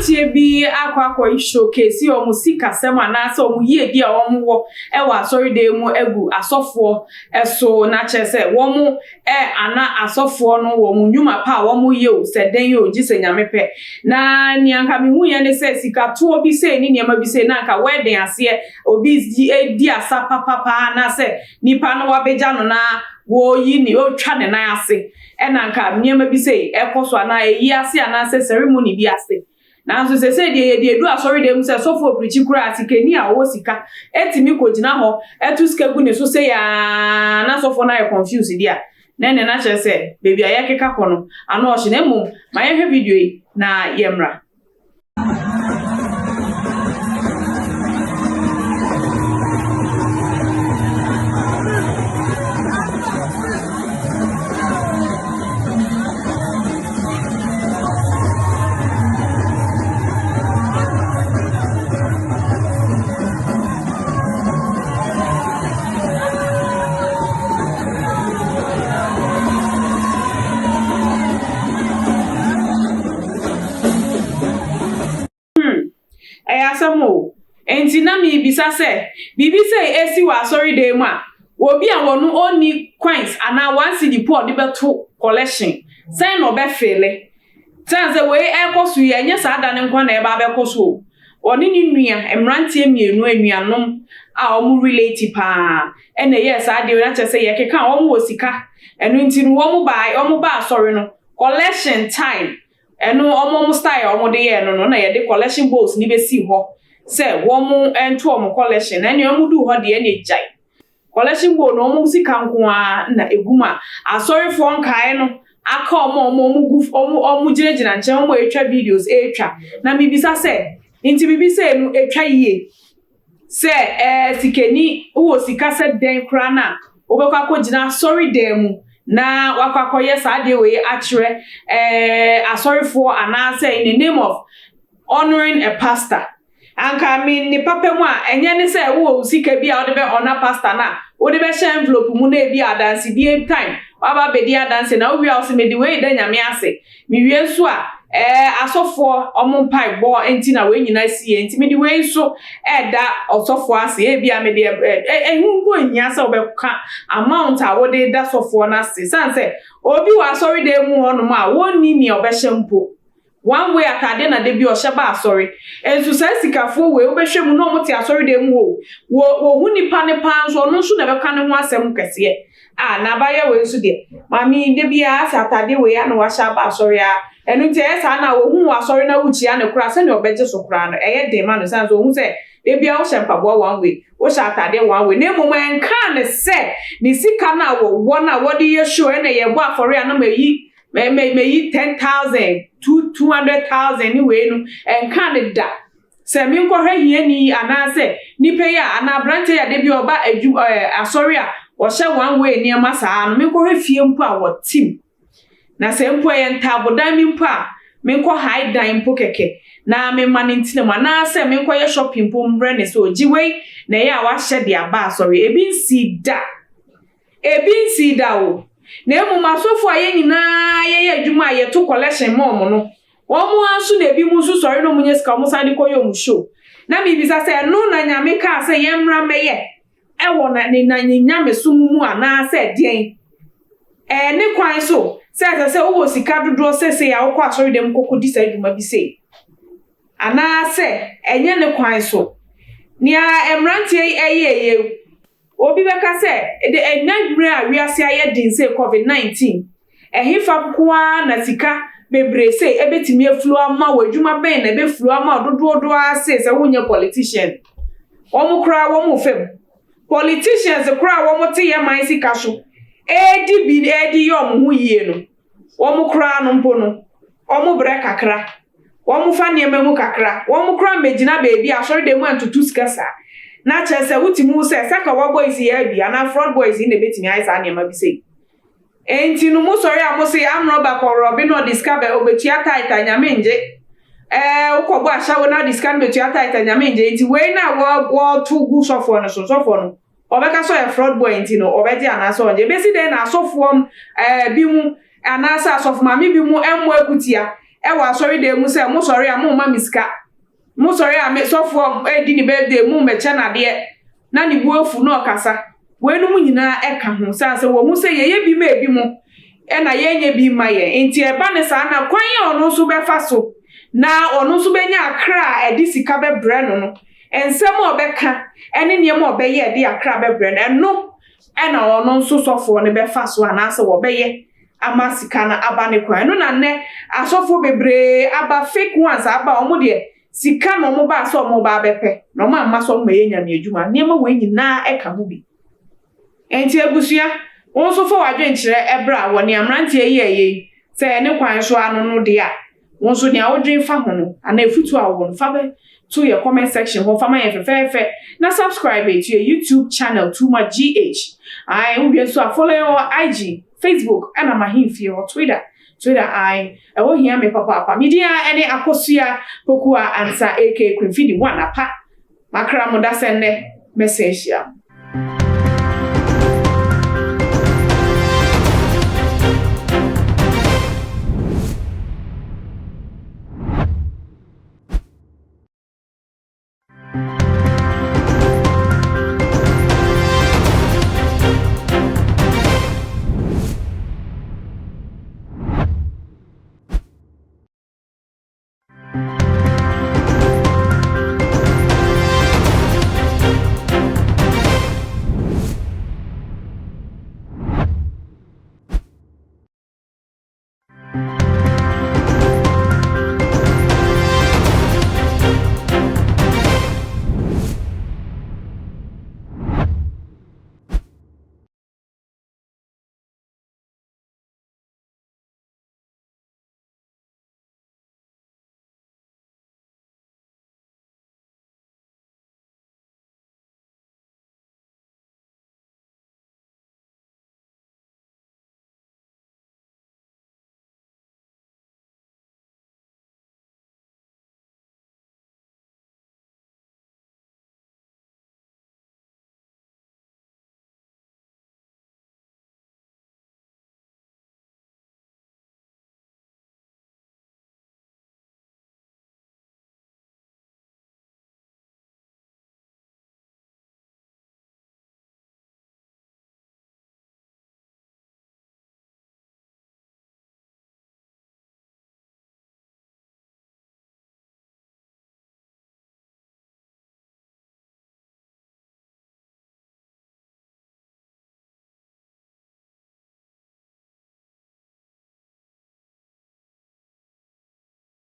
Mmerantie bi akwa showcase o musika sema na so mu yie bi a wo e wa sorry dey mu egu asofo eso na chese wo mu ana asofo no wo mu nyuma pa wo mu ye o se den ye o gise nyamepe na ni anka me hu ye ne se sika to obi se ni niam bi se na anka wedding ase obi di asa papa na se nipa no wa beja no na wo yi ni o twa ne nan ase na anka niam bi se ekoso ana yi ase ana se ceremony bi ase na so se de du asori de mu se sofo preach kura atikeni a wo sika etimi ko gina ho etu sika gu ne so se ya na sofo na confuse dia na na che se baby ayekeka kono ana o hye na mu ma ye hwe video yi na yemra. Ayasamo enti na mi bisa se bibi se esi wa sorry dey mu a obi a wonu oni coins ana 1 cedi po de beto collection say no be fele tanze we ekosu ye nya sa da ne nkwa na e ba be koso oni ni nua emrantie mienu anuanom a omu relate pa ene yes ade na che se ye keka omu osika enu nti no omu ba sorry no collection time eno omo style omo de ye no na ye de collection bowls ni be si ho se womu ento omo collection na ne omu du ho de ne jai collection bowl no omo si kanko a na eguma asori for nkai no aka omo guf omo giregina nche omo etwa videos etwa na bibisa se nti bibisa enu etwa yie se sikeni wo sika se den kra na obekwa ko gina sorry dem na wakwakoye sade we akire sorry for anase in the name of honoring a pastor anka mi ni papa mu a enye ne se wo sika bi a wo de honor pastor na wo de be share envelope mu na e bi adanse bi time baba be di adanse na wo wi a wo se me di we da nyame ase mi wi enso a asofo omumpai bo enti na we nyina sie enti me di we so da osofo ase e bia me di ehun go nya se obeka amount a wo de da sofo na ase sanse obi wa sorry de mu hono ma woni ni obehempo one way atade na de bi o sheba sorry ensu sa sikafo we obehwemu no mo ti sorry de mu wo hu nipa ne pan so no so na beka ne ho asem kese na baye we nsu de mami de bia asa atade we ya no wa shaba sorry a enu nti esa na wo hu wa sorry na wuchi ya ne kura se ne obeje so kura no eye de ma no sanso hu se de bia wo shempa bo one way wo sha atade one way na mum enka ne se ni sika na wo na wo de ye show na ye bo afori na mayi me 10,000 200,000 ni we no enka ne da se mi nkwohwe hie ni anase ni pe ya ana branche ya de bi oba aju asori a wo hye one way ni ma saa no mi nkwohwe fie mpo a wo tim na se mpo ye ntabodan mi mpo a mi nkwo high dan mpo keke na me manintine ma na se mi nkwo ye shopping mpo mbre ne so jiwe na ye a wa hye de aba asori ebi nsi da o na emu masofo aye nyina ye adwuma ye to collection mom no omo ansu na ebi mu so sorry no munye sika omo sande koyo mu show na mi bisa se no na nyame ka se yemra meye ewo na nyame sumumu ana se den ne kwan so se wo sika dodo se ya wo kwa sorry dem kokodi sa adwuma bi se ana se enye ne kwan so nia emrantie eye obi beka se de enadwure a wiase aye din se covid-19 ehifa kwa na sika bebre se ebetimi aflu ama wadwuma ben na be flu ama dodo ase wonye politician omukra wo fem politicians kra wo te ye man sika so edi yom hu yie no omukra no mpo no omubre kakra omufa niema mu kakra omukra megina beebi asori de mu antutu sika sa na chese wutimu se saka wa boys ya bia na fraud boys in ebetimi aisa niema bi se enti no mo sorry amosi amroba ko robi no discover obetia taita nyamenje ukobo ashawo na discover betia taita nyamenje enti we na wo to gu sofo no obeka so ya fraud boy enti no obeji anaso onje besi de na asofo bi mu anasa asofo mami bi mu emu ekutia e wa sorry de mu say mo sorry am ma miska mo sorry am sofo di ni birthday mu me che na de na ni bu afu na okasa we no mu nyina e ka ho sanse wo mu say ye bi ma ebi mu e na ye nya bi ma ye enti e ba ne sa na kwan ye ono so be fa so na ono so be nya akra e di sika be bre no ensem obeka ene niam obeye de akra be bre no e na ono so sofo ne be fa so anase wo beye ama sika na aba ne kwan no na ne asofo bebre aba fake ones aba omo de sika no mo ba so mo ba bepe no ma amma so mo yenya me adwuma niam we nyina e ka ho bi enti abusua won so fo wadwen kire ebra wo ne amrante ye se ne kwan so anu no de a won so ne awodwen fa ho no ana efutu awon fa be to your comment section ho fama ye fefe na subscribe to your YouTube channel Tuma GH I will be so follow your IG Facebook and I'm himfi or Twitter I will hear me papa media any akosua pokua answer AK Queen Fidi one apa makra mo da send message ya